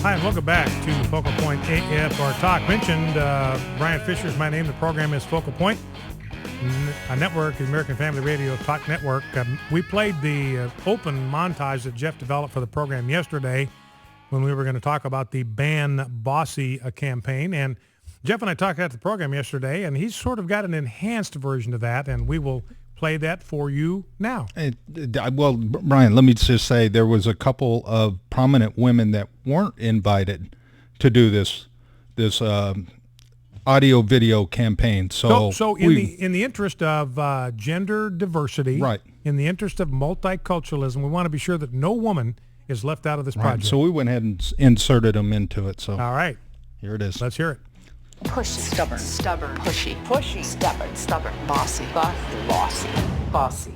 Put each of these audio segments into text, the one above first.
Hi, and welcome back to Focal Point AFR Talk. Mentioned Brian Fisher is my name. The program is Focal Point, a network, the American Family Radio Talk Network. We played the open montage that Jeff developed for the program yesterday when we were going to talk about the Ban Bossy campaign. And Jeff and I talked at the program yesterday, and he's sort of got an enhanced version of that, and we will play that for you now. Well, Brian, let me just say there was a couple of prominent women that weren't invited to do this audio video campaign. So in the interest of gender diversity, right, in the interest of multiculturalism, we want to be sure that no woman is left out of this project. Right, so we went ahead and inserted them into it. So all right, here it is. Let's hear it. Pushy, stubborn, pushy, stubborn, bossy, bossy.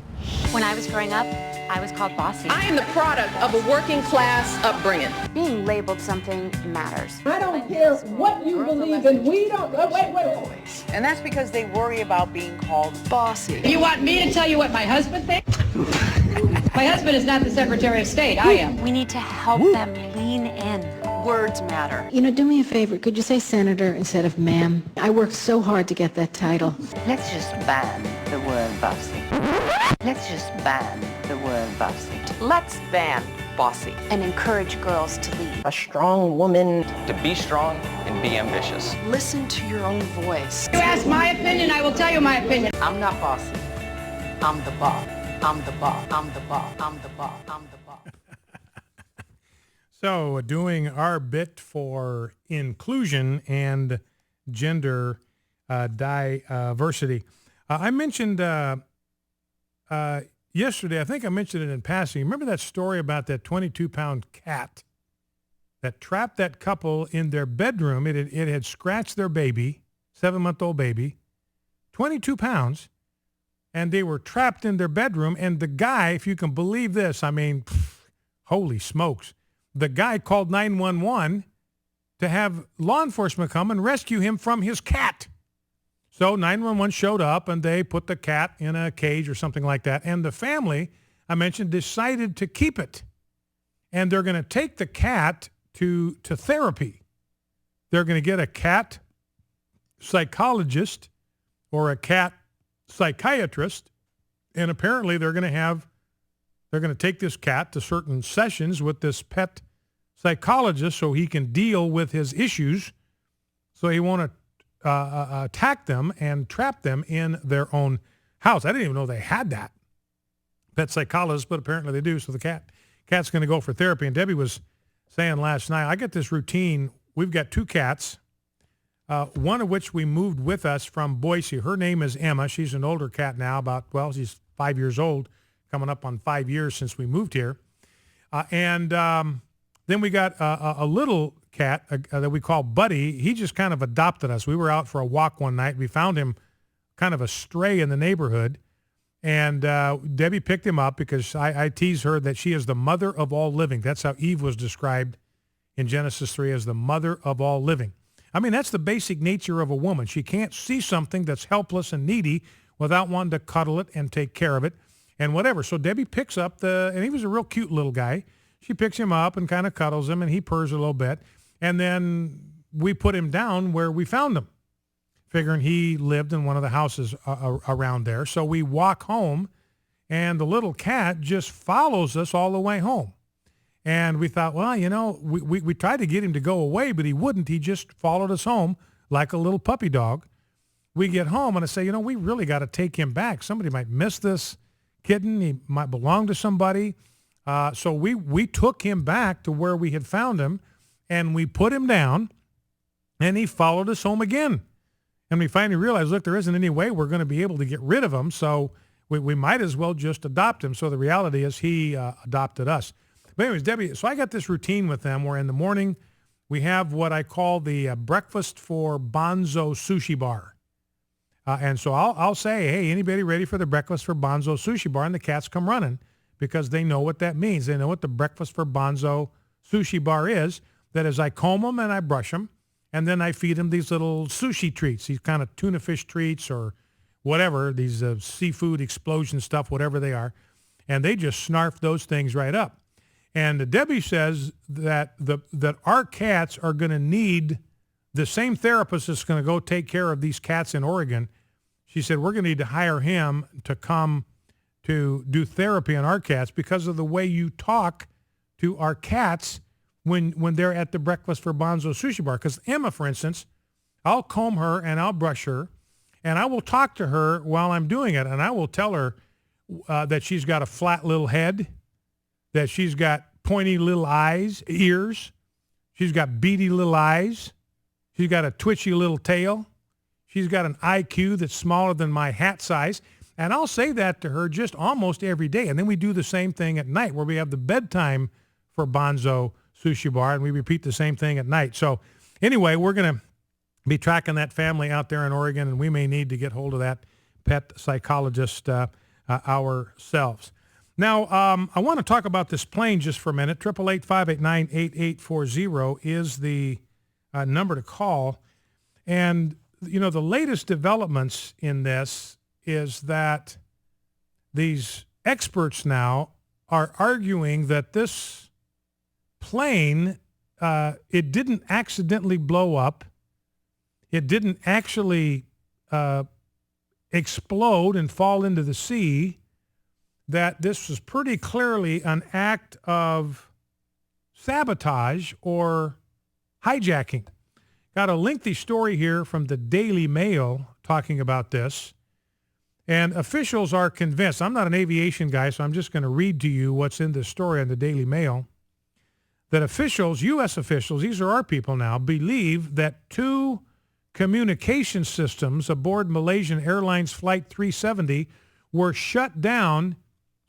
When I was growing up, I was called bossy. I am the product of a working class upbringing. Being labeled something matters. I don't care what you believe in. We don't. Wait. And that's because they worry about being called bossy. You want me to tell you what my husband thinks? My husband is not the Secretary of State. I am. We need to help them lean in. Words matter. You know, do me a favor. Could you say senator instead of ma'am? I worked so hard to get that title. Let's just ban the word bossy. Let's just ban the word bossy. Let's ban bossy. And encourage girls to lead. A strong woman. To be strong and be ambitious. Listen to your own voice. You ask my opinion, I will tell you my opinion. I'm not bossy. I'm the boss. I'm the boss. I'm the boss. I'm the boss. I'm the boss. So doing our bit for inclusion and gender diversity. I mentioned yesterday, I think I mentioned it in passing. Remember that story about that 22-pound cat that trapped that couple in their bedroom? It had scratched their baby, 7-month-old baby, 22 pounds, and they were trapped in their bedroom. And the guy, if you can believe this, I mean, holy smokes. The guy called 911 to have law enforcement come and rescue him from his cat. So 911 showed up, and they put the cat in a cage or something like that. And the family, I mentioned, decided to keep it. And they're going to take the cat to therapy. They're going to get a cat psychologist or a cat psychiatrist, and apparently they're going to take this cat to certain sessions with this pet psychologist so he can deal with his issues, so he won't attack them and trap them in their own house. I didn't even know they had that pet psychologist, but apparently they do. So the cat's going to go for therapy. And Debbie was saying last night, I get this routine. We've got 2 cats, one of which we moved with us from Boise. Her name is Emma. She's an older cat now, she's 5 years old, coming up on 5 years since we moved here. Then we got a little cat that we call Buddy. He just kind of adopted us. We were out for a walk one night. We found him kind of a stray in the neighborhood. And Debbie picked him up because I tease her that she is the mother of all living. That's how Eve was described in Genesis 3, as the mother of all living. I mean, that's the basic nature of a woman. She can't see something that's helpless and needy without wanting to cuddle it and take care of it and whatever. So Debbie picks up and he was a real cute little guy. She picks him up and kind of cuddles him, and he purrs a little bit. And then we put him down where we found him, figuring he lived in one of the houses around there. So we walk home, and the little cat just follows us all the way home. And we thought, well, you know, we tried to get him to go away, but he wouldn't. He just followed us home like a little puppy dog. We get home, and I say, you know, we really got to take him back. Somebody might miss this kitten. He might belong to somebody. So we took him back to where we had found him, and we put him down, and he followed us home again. And we finally realized, look, there isn't any way we're going to be able to get rid of him, so we might as well just adopt him. So the reality is he adopted us. But anyways, Debbie, so I got this routine with them where in the morning we have what I call the breakfast for Bonzo sushi bar. And so I'll say, hey, anybody ready for the breakfast for Bonzo sushi bar? And the cats come running because they know what that means. They know what the breakfast for Bonzo sushi bar is. That is, I comb them and I brush them, and then I feed them these little sushi treats, these kind of tuna fish treats or whatever, these seafood explosion stuff, whatever they are. And they just snarf those things right up. And Debbie says that that our cats are going to need the same therapist that's going to go take care of these cats in Oregon. She said, we're going to need to hire him to come to do therapy on our cats because of the way you talk to our cats when they're at the Breakfast for Bonzo sushi bar. Because Emma, for instance, I'll comb her and I'll brush her and I will talk to her while I'm doing it. And I will tell her that she's got a flat little head, that she's got pointy little eyes, ears. She's got beady little eyes. She's got a twitchy little tail. She's got an IQ that's smaller than my hat size. And I'll say that to her just almost every day. And then we do the same thing at night where we have the bedtime for Bonzo Sushi Bar, and we repeat the same thing at night. So anyway, we're going to be tracking that family out there in Oregon, and we may need to get hold of that pet psychologist ourselves. Now, I want to talk about this plane just for a minute. 888-589-8840 is the number to call. And, you know, the latest developments in this is that these experts now are arguing that this plane, it didn't accidentally blow up. It didn't actually explode and fall into the sea. That this was pretty clearly an act of sabotage or hijacking. Got a lengthy story here from the Daily Mail talking about this. And officials are convinced. I'm not an aviation guy, so I'm just going to read to you what's in this story on the Daily Mail. That officials, U.S. officials, these are our people now, believe that two communication systems aboard Malaysian Airlines Flight 370 were shut down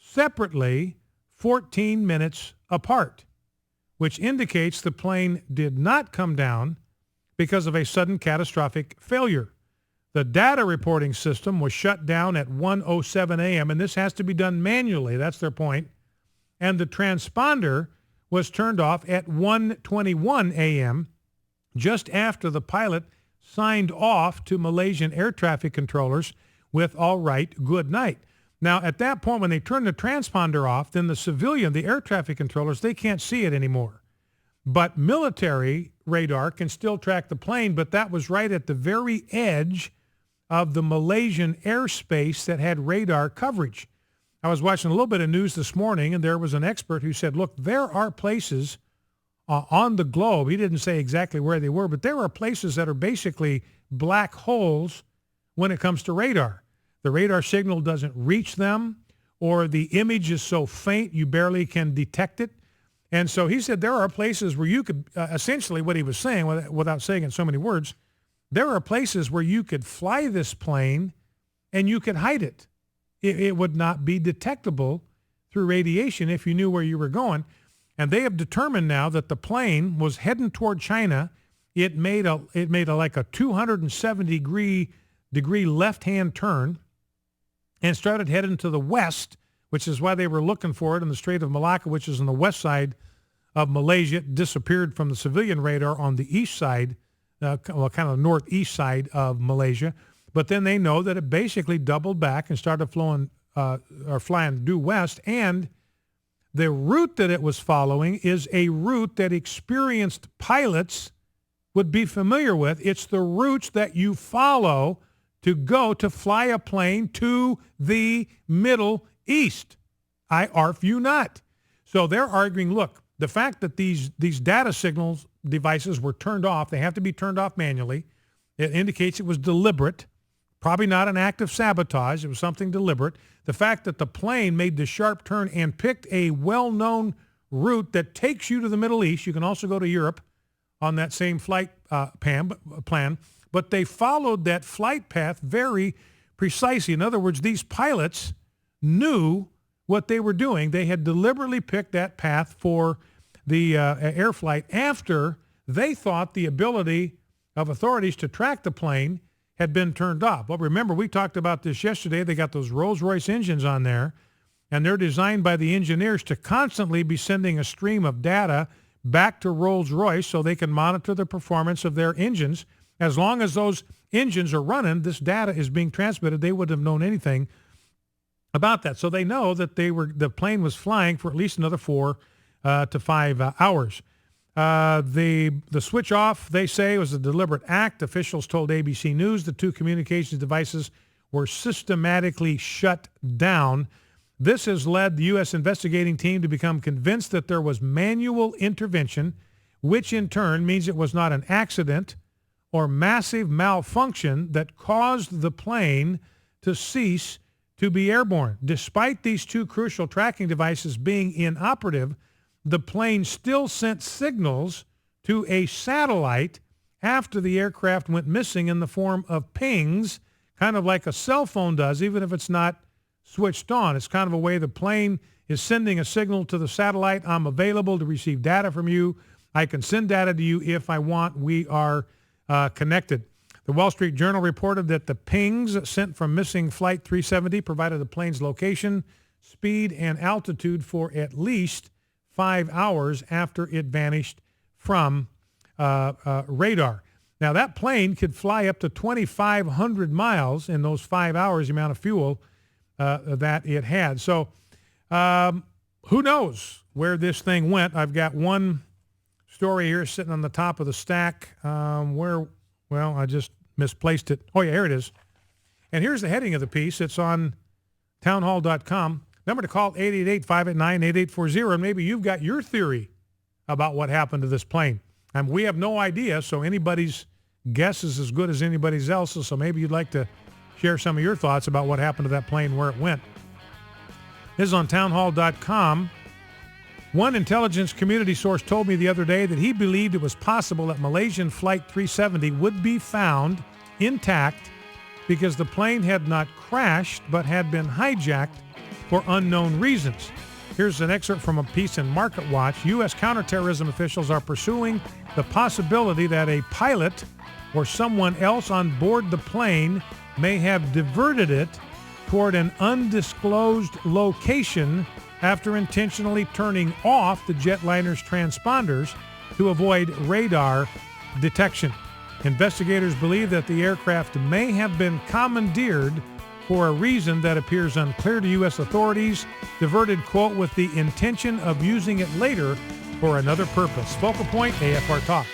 separately 14 minutes apart, which indicates the plane did not come down because of a sudden catastrophic failure. The data reporting system was shut down at 1:07 a.m., and this has to be done manually. That's their point. And the transponder was turned off at 1:21 a.m., just after the pilot signed off to Malaysian air traffic controllers with all right, good night. Now, at that point, when they turn the transponder off, then the air traffic controllers, they can't see it anymore. But military radar can still track the plane, but that was right at the very edge of the Malaysian airspace that had radar coverage. I was watching a little bit of news this morning, and there was an expert who said, look, there are places on the globe, he didn't say exactly where they were, but there are places that are basically black holes when it comes to radar. The radar signal doesn't reach them, or the image is so faint you barely can detect it. And so he said there are places where you could, essentially what he was saying, without saying it in so many words, there are places where you could fly this plane and you could hide it. It would not be detectable through radiation if you knew where you were going. And they have determined now that the plane was heading toward China. It made like a 270 degree left-hand turn and started heading to the west, which is why they were looking for it in the Strait of Malacca, which is on the west side of Malaysia. It disappeared from the civilian radar on the east side, kind of northeast side of Malaysia. But then they know that it basically doubled back and started flying due west. And the route that it was following is a route that experienced pilots would be familiar with. It's the routes that you follow to go to fly a plane to the Middle East. I arf you not. So they're arguing, look, the fact that these data signals devices were turned off, they have to be turned off manually. It indicates it was deliberate, probably not an act of sabotage. It was something deliberate. The fact that the plane made the sharp turn and picked a well-known route that takes you to the Middle East. You can also go to Europe on that same flight plan, but they followed that flight path very precisely. In other words, these pilots knew what they were doing. They had deliberately picked that path for the air flight after they thought the ability of authorities to track the plane had been turned off. Well, remember, we talked about this yesterday. They got those Rolls-Royce engines on there, and they're designed by the engineers to constantly be sending a stream of data back to Rolls-Royce so they can monitor the performance of their engines. As long as those engines are running, this data is being transmitted. They wouldn't have known anything about that. So they know that the plane was flying for at least another 4 to 5 hours. The switch off, they say, was a deliberate act. Officials told ABC News the two communications devices were systematically shut down. This has led the U.S. investigating team to become convinced that there was manual intervention, which in turn means it was not an accident or massive malfunction that caused the plane to cease to be airborne. Despite these two crucial tracking devices being inoperative, the plane still sent signals to a satellite after the aircraft went missing in the form of pings, kind of like a cell phone does, even if it's not switched on. It's kind of a way the plane is sending a signal to the satellite. I'm available to receive data from you. I can send data to you if I want. We are connected. The Wall Street Journal reported that the pings sent from missing Flight 370 provided the plane's location, speed, and altitude for at least 5 hours after it vanished from radar. Now, that plane could fly up to 2,500 miles in those 5 hours, the amount of fuel that it had. So who knows where this thing went? I've got one story here sitting on the top of the stack I just misplaced it. Oh, yeah, here it is. And here's the heading of the piece. It's on townhall.com. Number to call, 888-589-8840, and maybe you've got your theory about what happened to this plane. And we have no idea, so anybody's guess is as good as anybody's else's, so maybe you'd like to share some of your thoughts about what happened to that plane, where it went. This is on townhall.com. One intelligence community source told me the other day that he believed it was possible that Malaysian Flight 370 would be found intact because the plane had not crashed but had been hijacked for unknown reasons. Here's an excerpt from a piece in Market Watch. U.S. counterterrorism officials are pursuing the possibility that a pilot or someone else on board the plane may have diverted it toward an undisclosed location after intentionally turning off the jetliner's transponders to avoid radar detection. Investigators believe that the aircraft may have been commandeered for a reason that appears unclear to U.S. authorities, diverted, quote, with the intention of using it later for another purpose. Focal Point, AFR Talk.